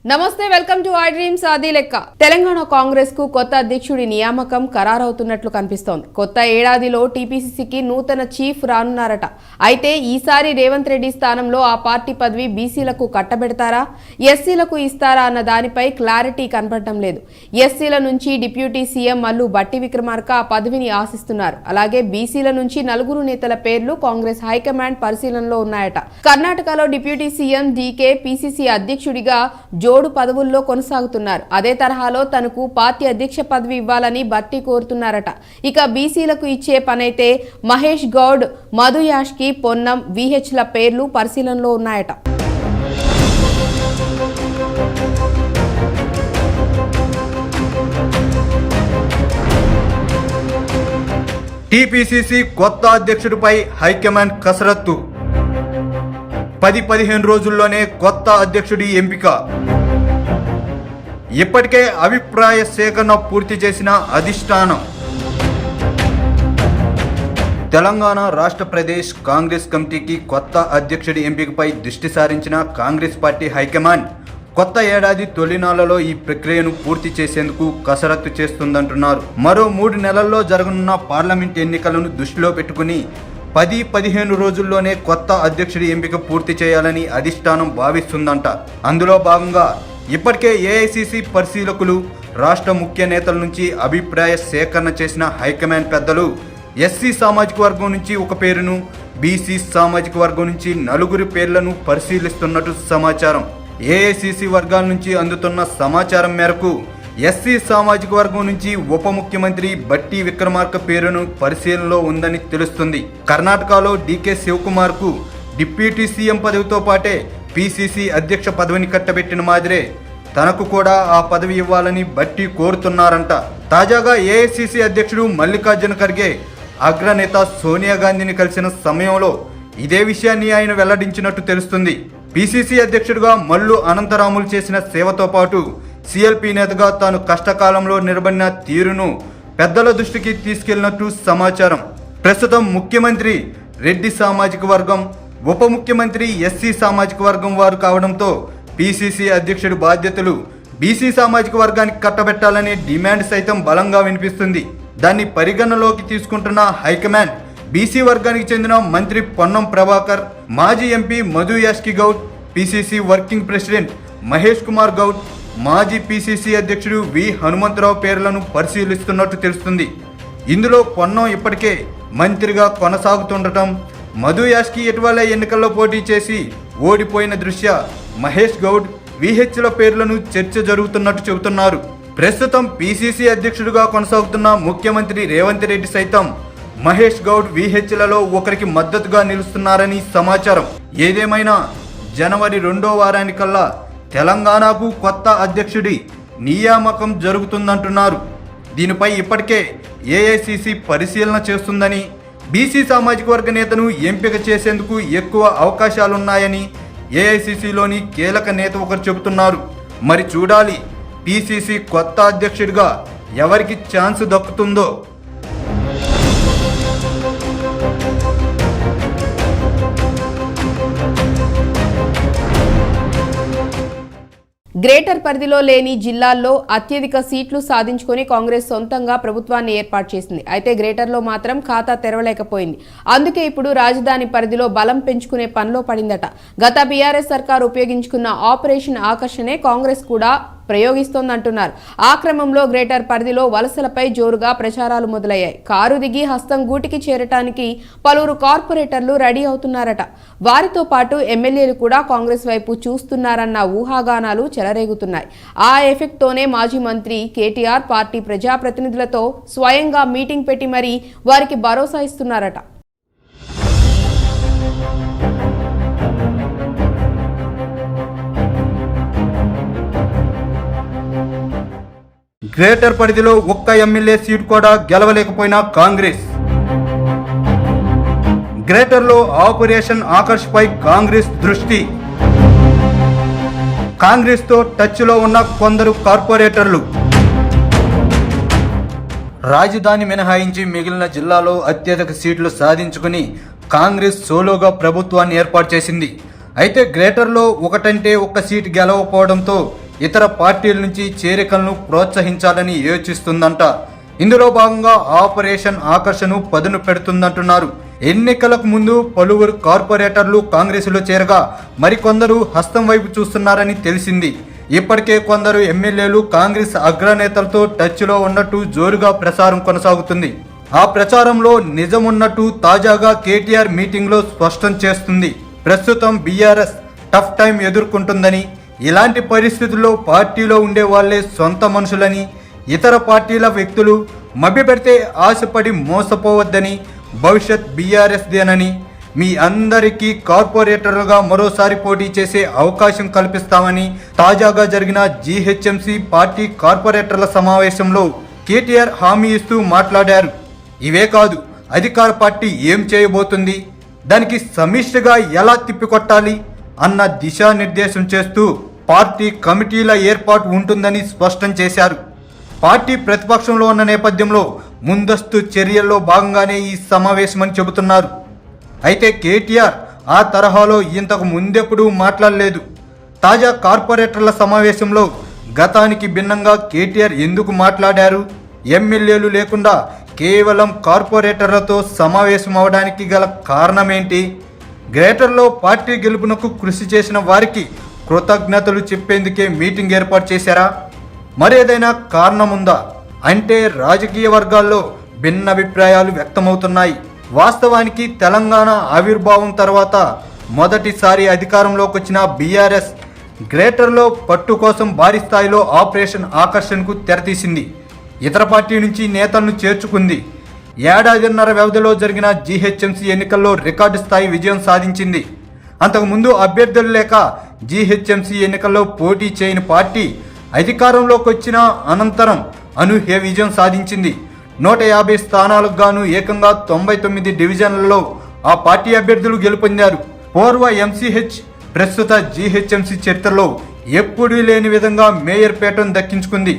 నమస్తే, welcome to I dreams. ఆది లెక్క తెలంగాణ కాంగ్రెస్ కు కొత్త అధ్యక్షుడి నియామకం ఖరారవుతున్నట్లు కనిపిస్తోంది. కొత్త ఏడాదిలో టీపీసీసీకి నూతన చీఫ్ రానున్నారట. అయితే ఈసారి రేవంత్ రెడ్డి స్థానంలో ఆ పార్టీ పదవి బీసీలకు కట్టబెడతారా, ఎస్సీలకు ఇస్తారా అన్న దానిపై క్లారిటీ కనపడటం లేదు. ఎస్సీల నుంచి డిప్యూటీ సీఎం మల్లు భట్టి విక్రమార్క ఆ పదవిని ఆశిస్తున్నారు. అలాగే బీసీల నుంచి 4 నేతల పేర్లు కాంగ్రెస్ హైకమాండ్ పరిశీలనలో ఉన్నాయట. కర్ణాటకలో డిప్యూటీ సీఎం డీకే పీసీసీ అధ్యక్షుడిగా జోడు పదవుల్లో కొనసాగుతున్నారు. అదే తరహాలో తనకు పార్టీ అధ్యక్ష పదవి ఇవ్వాలని భట్టి కోరుతున్నారట. ఇక బీసీలకు ఇచ్చే పనైతే మహేష్ గౌడ్, మధు యాష్కి, పొన్నం, విహెచ్ల పేర్లు పరిశీలనలో ఉన్నాయట. టీపీసీసీ కొత్త అధ్యక్షుడిపై హైకమాండ్ కసరత్తు. 10-15 రోజుల్లోనే కొత్త అధ్యక్షుడి ఎంపిక. ఇప్పటికే అభిప్రాయ సేకరణ పూర్తి చేసిన అధిష్టానం. తెలంగాణ రాష్ట్ర ప్రదేశ్ కాంగ్రెస్ కమిటీకి కొత్త అధ్యక్షుడి ఎంపికపై దృష్టి సారించిన కాంగ్రెస్ పార్టీ హైకమాండ్ కొత్త ఏడాది తొలినాళ్లలో ఈ ప్రక్రియను పూర్తి చేసేందుకు కసరత్తు చేస్తుందంటున్నారు. మరో 3 నెలల్లో జరగనున్న పార్లమెంట్ ఎన్నికలను దృష్టిలో పెట్టుకుని 10-15 రోజుల్లోనే కొత్త అధ్యక్షుడి ఎంపిక పూర్తి చేయాలని అధిష్టానం భావిస్తుందంట. అందులో భాగంగా ఇప్పటికే ఏఐసీసీ పరిశీలకులు, రాష్ట్ర ముఖ్య నేతల నుంచి అభిప్రాయ సేకరణ చేసిన హైకమాండ్ పెద్దలు ఎస్సీ సామాజిక వర్గం నుంచి ఒక పేరును, బీసీ సామాజిక వర్గం నుంచి 4 పేర్లను పరిశీలిస్తున్నట్టు సమాచారం. ఏఐసీసీ వర్గాల నుంచి అందుతున్న సమాచారం మేరకు ఎస్సీ సామాజిక వర్గం నుంచి ఉప ముఖ్యమంత్రి భట్టి విక్రమార్క పేరును పరిశీలనలో ఉందని తెలుస్తుంది. కర్ణాటకలో డీకే శివకుమార్ కు డిప్యూటీ సీఎం పదవితో పాటే పీసీసీ అధ్యక్ష పదవిని కట్టబెట్టిన మాదిరే తనకు కూడా ఆ పదవి ఇవ్వాలని భట్టి కోరుతున్నారంట. తాజాగా ఏఐసీసీ అధ్యక్షుడు మల్లికార్జున ఖర్గే అగ్రనేత సోనియా గాంధీని కలిసిన సమయంలో ఇదే విషయాన్ని ఆయన వెల్లడించినట్టు తెలుస్తుంది. పీసీసీ అధ్యక్షుడిగా మల్లు అనంతరాములు చేసిన సేవతో పాటు సీఎల్పీ నేతగా తాను కష్టకాలంలో నిలబడిన తీరును పెద్దల దృష్టికి తీసుకెళ్లినట్టు సమాచారం. ప్రస్తుతం ముఖ్యమంత్రి రెడ్డి సామాజిక వర్గం, ఉప ముఖ్యమంత్రి ఎస్సీ సామాజిక వర్గం వారు కావడంతో పీసీసీ అధ్యక్షుడి బాధ్యతలు బీసీ సామాజిక వర్గానికి కట్టబెట్టాలనే డిమాండ్ సైతం బలంగా వినిపిస్తుంది. దాన్ని పరిగణలోకి తీసుకుంటున్న హైకమాండ్ బీసీ వర్గానికి చెందిన మంత్రి పొన్నం ప్రభాకర్, మాజీ MP Madhu Yaskhi Goud, PCC working president Mahesh Kumar Goud, మాజీ పీసీసీ అధ్యక్షుడు వి హనుమంతరావు పేర్లను పరిశీలిస్తున్నట్టు తెలుస్తుంది. ఇందులో పొన్నం ఇప్పటికే మంత్రిగా కొనసాగుతుండటం, మధు యాష్కి ఇటీవల ఎన్నికల్లో పోటీ చేసి ఓడిపోయిన దృష్ట్యా మహేష్ గౌడ్, విహెచ్ల పేర్లను చర్చ జరుగుతున్నట్టు చెబుతున్నారు. ప్రస్తుతం పీసీసీ అధ్యక్షుడిగా కొనసాగుతున్న ముఖ్యమంత్రి రేవంత్ రెడ్డి సైతం మహేష్ గౌడ్, విహెచ్లలో ఒకరికి మద్దతుగా నిలుస్తున్నారని సమాచారం. ఏదేమైనా జనవరి 2వ వారానికల్లా తెలంగాణకు కొత్త అధ్యక్షుడి నియామకం జరుగుతుందంటున్నారు. దీనిపై ఇప్పటికే ఏఐసీసీ పరిశీలన చేస్తుందని, బీసీ సామాజిక వర్గ నేతను ఎంపిక చేసేందుకు ఎక్కువ అవకాశాలున్నాయని ఏఐసీసీలోని కీలక నేత ఒకరు చెబుతున్నారు. మరి చూడాలి పీసీసీ కొత్త అధ్యక్షుడిగా ఎవరికి ఛాన్స్ దక్కుతుందో. గ్రేటర్ పరిధిలో లేని జిల్లాల్లో అత్యధిక సీట్లు సాధించుకొని కాంగ్రెస్ సొంతంగా ప్రభుత్వాన్ని ఏర్పాటు చేసింది. అయితే గ్రేటర్లో మాత్రం ఖాతా తెరవలేకపోయింది. అందుకే ఇప్పుడు రాజధాని పరిధిలో బలం పెంచుకునే పనిలో పడిందట. గత బీఆర్ఎస్ సర్కార్ ఉపయోగించుకున్న ఆపరేషన్ ఆకర్షణే కాంగ్రెస్ కూడా ప్రయోగిస్తోందంటున్నారు. ఆ క్రమంలో గ్రేటర్ పరిధిలో వలసలపై జోరుగా ప్రచారాలు మొదలయ్యాయి. కారు దిగి హస్తం గూటికి చేరటానికి పలువురు కార్పొరేటర్లు రెడీ అవుతున్నారట. వారితో పాటు ఎమ్మెల్యేలు కూడా కాంగ్రెస్ వైపు చూస్తున్నారన్న ఊహాగానాలు చెలరేగుతున్నాయి. ఆ ఎఫెక్ట్ తోనే మాజీ మంత్రి కేటీఆర్ పార్టీ ప్రజాప్రతినిధులతో స్వయంగా మీటింగ్ పెట్టి మరీ వారికి భరోసా ఇస్తున్నారట. గ్రేటర్ పరిధిలో ఒక్క ఎమ్మెల్యే సీటు కూడా గెలవలేకపోయిన కాంగ్రెస్. గ్రేటర్లో ఆపరేషన్ ఆకర్ష్ పై కాంగ్రెస్ దృష్టి. కాంగ్రెస్తో టచ్లో ఉన్న కొందరు కార్పొరేటర్లు. రాజధాని మినహాయించి మిగిలిన జిల్లాలో అత్యధిక సీట్లు సాధించుకుని కాంగ్రెస్ సోలోగా ప్రభుత్వాన్ని ఏర్పాటు చేసింది. అయితే గ్రేటర్లో ఒకటంటే ఒక్క సీటు గెలవకపోవడంతో ఇతర పార్టీల నుంచి చేరికలను ప్రోత్సహించాలని యోచిస్తుందంట. ఇందులో భాగంగా ఆపరేషన్ ఆకర్షను పదును పెడుతుందంటున్నారు. ఎన్నికలకు ముందు పలువురు కార్పొరేటర్లు కాంగ్రెసులో చేరగా మరికొందరు హస్తం వైపు చూస్తున్నారని తెలిసింది. ఇప్పటికే కొందరు ఎమ్మెల్యేలు కాంగ్రెస్ అగ్రనేతలతో టచ్లో ఉన్నట్టు జోరుగా ప్రచారం కొనసాగుతుంది. ఆ ప్రచారంలో నిజమున్నట్టు తాజాగా కేటీఆర్ మీటింగ్లో స్పష్టం చేస్తుంది. ప్రస్తుతం బీఆర్ఎస్ టఫ్ టైం ఎదుర్కొంటుందని, ఇలాంటి పరిస్థితుల్లో పార్టీలో ఉండే వాళ్లే సొంత మనుషులని, ఇతర పార్టీల వ్యక్తులు మభ్యపెడితే ఆశపడి మోసపోవద్దని, భవిష్యత్ బీఆర్ఎస్దేనని, మీ అందరికీ కార్పొరేటర్లుగా మరోసారి పోటీ చేసే అవకాశం కల్పిస్తామని తాజాగా జరిగిన జీహెచ్ఎంసీ పార్టీ కార్పొరేటర్ల సమావేశంలో కేటీఆర్ హామీ ఇస్తూ మాట్లాడారు. ఇవే కాదు, అధికార పార్టీ ఏం చేయబోతుంది, దానికి సమిష్టిగా ఎలా తిప్పికొట్టాలి అన్న దిశానిర్దేశం చేస్తూ పార్టీ కమిటీల ఏర్పాటు ఉంటుందని స్పష్టం చేశారు. పార్టీ ప్రతిపక్షంలో ఉన్న నేపథ్యంలో ముందస్తు చర్యల్లో భాగంగానే ఈ సమావేశమని చెబుతున్నారు. అయితే కేటీఆర్ ఆ తరహాలో ఇంతకు ముందెప్పుడూ మాట్లాడలేదు. తాజా కార్పొరేటర్ల సమావేశంలో గతానికి భిన్నంగా కేటీఆర్ ఎందుకు మాట్లాడారు, ఎమ్మెల్యేలు లేకుండా కేవలం కార్పొరేటర్లతో సమావేశం అవడానికి గల కారణమేంటి, గ్రేటర్లో పార్టీ గెలుపునకు కృషి చేసిన వారికి కృతజ్ఞతలు చెప్పేందుకే మీటింగ్ ఏర్పాటు చేశారా, మరేదైనా కారణముందా అంటే రాజకీయ వర్గాల్లో భిన్నాభిప్రాయాలు వ్యక్తమవుతున్నాయి. వాస్తవానికి తెలంగాణ ఆవిర్భావం తర్వాత మొదటిసారి అధికారంలోకి వచ్చిన బీఆర్ఎస్ గ్రేటర్లో పట్టు కోసం భారీ స్థాయిలో ఆపరేషన్ ఆకర్షణకు తెరతీసింది. ఇతర పార్టీ నుంచి నేతలను చేర్చుకుంది. ఏడాదిన్నర వ్యవధిలో జరిగిన జీహెచ్ఎంసీ ఎన్నికల్లో రికార్డు స్థాయి విజయం సాధించింది. అంతకుముందు అభ్యర్థులు లేక జీహెచ్ఎంసీ ఎన్నికల్లో పోటీ చేయని పార్టీ అధికారంలోకి వచ్చిన అనంతరం అనూహ్య విజయం సాధించింది. 150 స్థానాలకు గాను ఏకంగా 99 డివిజన్లలో ఆ పార్టీ అభ్యర్థులు గెలుపొందారు. పూర్వ ఎంసీహెచ్ ప్రస్తుత జీహెచ్ఎంసీ చరిత్రలో ఎప్పుడూ లేని విధంగా మేయర్ పీఠం దక్కించుకుంది.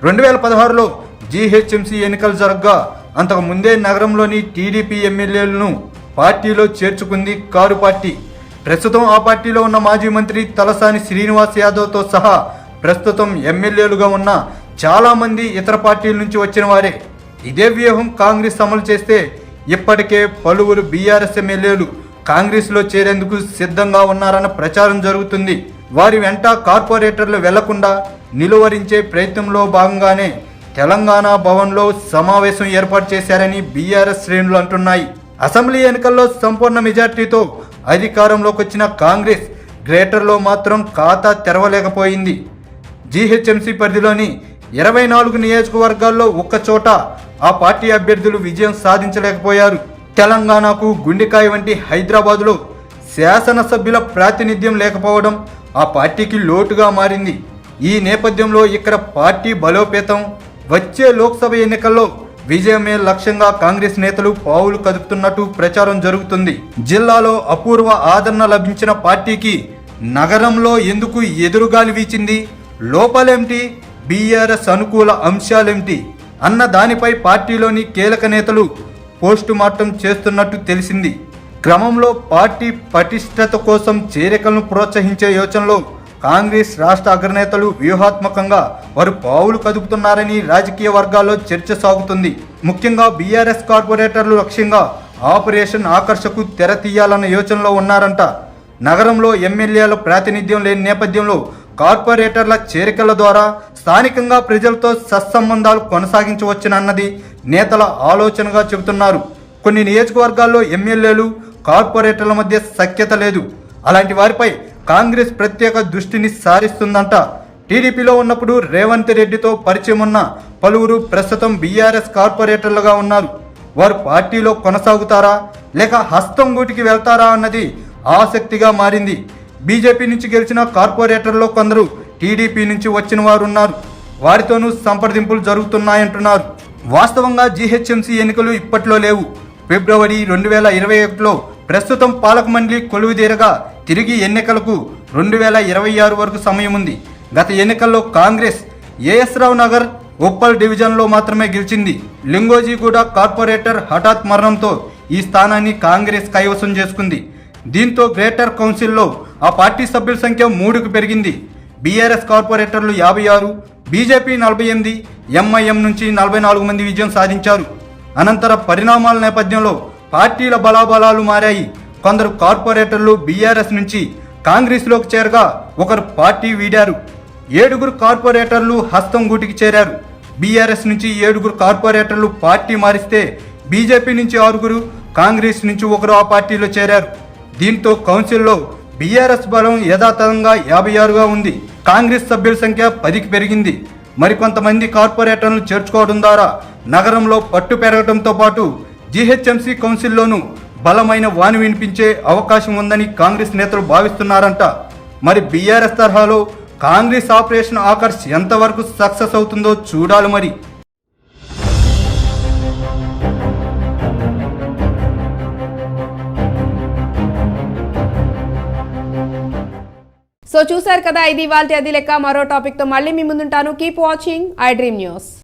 2016లో జీహెచ్ఎంసీ ఎన్నికలు జరగగా అంతకు ముందే నగరంలోని టీడీపీ ఎమ్మెల్యేలను పార్టీలో చేర్చుకుంది కారు పార్టీ. ప్రస్తుతం ఆ పార్టీలో ఉన్న మాజీ మంత్రి తలసాని శ్రీనివాస్ యాదవ్తో సహా ప్రస్తుతం ఎమ్మెల్యేలుగా ఉన్న చాలామంది ఇతర పార్టీల నుంచి వచ్చిన వారే. ఇదే వ్యూహం కాంగ్రెస్ అమలు చేస్తే ఇప్పటికే పలువురు బీఆర్ఎస్ ఎమ్మెల్యేలు కాంగ్రెస్లో చేరేందుకు సిద్ధంగా ఉన్నారన్న ప్రచారం జరుగుతుంది. వారి వెంట కార్పొరేటర్లు వెళ్లకుండా నిలువరించే ప్రయత్నంలో భాగంగానే తెలంగాణ భవన్లో సమావేశం ఏర్పాటు చేశారని బీఆర్ఎస్ శ్రేణులు అంటున్నాయి. అసెంబ్లీ ఎన్నికల్లో సంపూర్ణ మెజార్టీతో అధికారంలోకి వచ్చిన కాంగ్రెస్ గ్రేటర్లో మాత్రం ఖాతా తెరవలేకపోయింది. జీహెచ్ఎంసీ పరిధిలోని 24 నియోజకవర్గాల్లో ఒక్కచోట ఆ పార్టీ అభ్యర్థులు విజయం సాధించలేకపోయారు. తెలంగాణకు గుండెకాయ వంటి హైదరాబాదులో శాసనసభ్యుల ప్రాతినిధ్యం లేకపోవడం ఆ పార్టీకి లోటుగా మారింది. ఈ నేపథ్యంలో ఇక్కడ పార్టీ బలోపేతం, వచ్చే లోక్సభ ఎన్నికల్లో విజయమే లక్ష్యంగా కాంగ్రెస్ నేతలు పావులు కదుపుతున్నట్టు ప్రచారం జరుగుతుంది. జిల్లాలో అపూర్వ ఆదరణ లభించిన పార్టీకి నగరంలో ఎందుకు ఎదురుగాలి వీచింది, లోపాలేమిటి, బీఆర్ఎస్ అనుకూల అంశాలేమిటి అన్న దానిపై పార్టీలోని కీలక నేతలు పోస్టు మార్టం చేస్తున్నట్టు తెలిసింది. క్రమంలో పార్టీ పటిష్టత కోసం చేరికలను ప్రోత్సహించే యోచనలో కాంగ్రెస్ రాష్ట్ర అగ్రనేతలు వ్యూహాత్మకంగా వారు పావులు కదుపుతున్నారని రాజకీయ వర్గాల్లో చర్చ సాగుతుంది. ముఖ్యంగా బీఆర్ఎస్ కార్పొరేటర్లు లక్ష్యంగా ఆపరేషన్ ఆకర్షకు తెర తీయాలన్న యోచనలో ఉన్నారంట. నగరంలో ఎమ్మెల్యేల ప్రాతినిధ్యం లేని నేపథ్యంలో కార్పొరేటర్ల చేరికల ద్వారా స్థానికంగా ప్రజలతో సత్సంబంధాలు కొనసాగించవచ్చునన్నది నేతల ఆలోచనగా చెబుతున్నారు. కొన్ని నియోజకవర్గాల్లో ఎమ్మెల్యేలు కార్పొరేటర్ల మధ్య సఖ్యత లేదు. అలాంటి వారిపై కాంగ్రెస్ ప్రత్యేక దృష్టిని సారిస్తుందంట. టీడీపీలో ఉన్నప్పుడు రేవంత్ రెడ్డితో పరిచయం ఉన్న పలువురు ప్రస్తుతం బీఆర్ఎస్ కార్పొరేటర్లుగా ఉన్నారు. వారు పార్టీలో కొనసాగుతారా లేక హస్తం గూటికి వెళ్తారా అన్నది ఆసక్తిగా మారింది. బీజేపీ నుంచి గెలిచిన కార్పొరేటర్లో కొందరు టీడీపీ నుంచి వచ్చిన వారు ఉన్నారు. వారితోనూ సంప్రదింపులు జరుగుతున్నాయంటున్నారు. వాస్తవంగా జీహెచ్ఎంసీ ఎన్నికలు ఇప్పట్లో లేవు. ఫిబ్రవరి 2021లో ప్రస్తుతం పాలక మండలి కొలువుదీరగా తిరిగి ఎన్నికలకు 2026 వరకు సమయం ఉంది. గత ఎన్నికల్లో కాంగ్రెస్ ఏఎస్ రావు నగర్, ఉప్పల్ డివిజన్లో మాత్రమే గెలిచింది. లింగోజీగూడ కార్పొరేటర్ హఠాత్ మరణంతో ఈ స్థానాన్ని కాంగ్రెస్ కైవసం చేసుకుంది. దీంతో గ్రేటర్ కౌన్సిల్లో ఆ పార్టీ సభ్యుల సంఖ్య 3కు పెరిగింది. బీఆర్ఎస్ కార్పొరేటర్లు 56, బీజేపీ 48, ఎంఐఎం నుంచి 44 మంది విజయం సాధించారు. అనంతర పరిణామాల నేపథ్యంలో పార్టీల బలాబలాలు మారాయి. కొందరు కార్పొరేటర్లు బీఆర్ఎస్ నుంచి కాంగ్రెస్లోకి చేరగా ఒకరు పార్టీ వీడారు. 7 కార్పొరేటర్లు హస్తం గూటికి చేరారు. బీఆర్ఎస్ నుంచి 7 కార్పొరేటర్లు పార్టీ మారిస్తే బీజేపీ నుంచి 6, కాంగ్రెస్ నుంచి 1 ఆ పార్టీలో చేరారు. దీంతో కౌన్సిల్లో బీఆర్ఎస్ బలం యథాతథంగా 56గా ఉంది. కాంగ్రెస్ సభ్యుల సంఖ్య 10కి పెరిగింది. మరికొంతమంది కార్పొరేటర్లను చేర్చుకోవడం ద్వారా నగరంలో పట్టు పెరగడంతో పాటు జీహెచ్ఎంసీ కౌన్సిల్లోనూ బలమైన వాణి వినిపించే అవకాశం ఉందని కాంగ్రెస్ నేతలు భావిస్తున్నారంట. మరి బీఆర్ఎస్ తరహాలో కాంగ్రెస్ ఆపరేషన్ ఆకర్ష్ ఎంతవరకు సక్సెస్ అవుతుందో చూడాలి మరి. సో చూసారు కదా, ఇది ఇవాల్టి అది లెక్క. మరో టాపిక్ తో మళ్ళీ మీ ముందుంటాను. Keep watching I Dream news.